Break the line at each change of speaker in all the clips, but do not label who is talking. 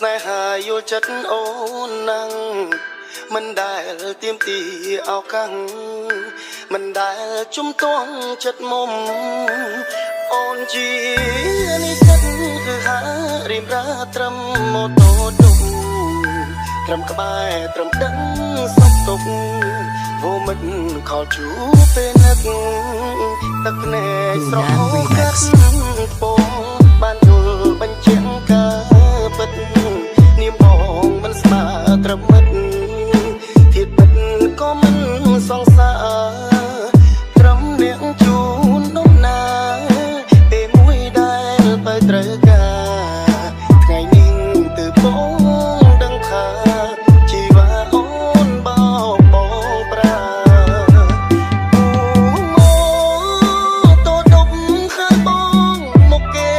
នេហាយល់ចិត្តអូនណាំងមិនដែលទៀមទីអោកាំងមិនដែលជំទាស់ចិត្តមុំអូនជានិស្សិតគឺហារៀបរាត្រឹមម៉ូតូទុកត្រឹមក្បែរត្រឹមដឹងសុខទុកវោមិនខលជួពេលនឹកទឹកភ្នែកស្រោកាត់ពងបានយល់បញ្ជាក់ការពិតនាមបងមិនស្មើត្រឹមមិត្តធៀបពិតក៏មិនសង្សារត្រឹមអ្នកជួននំណាពេលមួយដែលបើត្រូវការថ្ងៃនេះទើបបងដឹងថាជីវាអូនបោកបងប្រាតូដប់ហើយបងមកគេ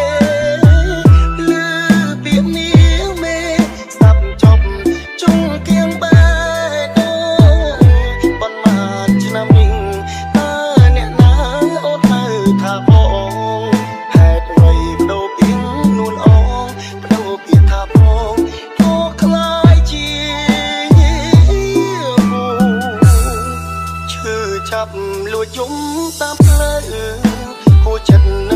លឺពាក្យនេះមេស្ដាប់ចប់ជុំគៀងបែដូប៉ុន្មានឆ្នាំនេះតើអ្នកណាអូនហៅថាបងហេតុអ្វីបដូរពីនួនអងបដូរពីថាបងក៏ខ្លាយជាឈឺចាប់លួចយំតាមផ្លូវហួចចិត្ត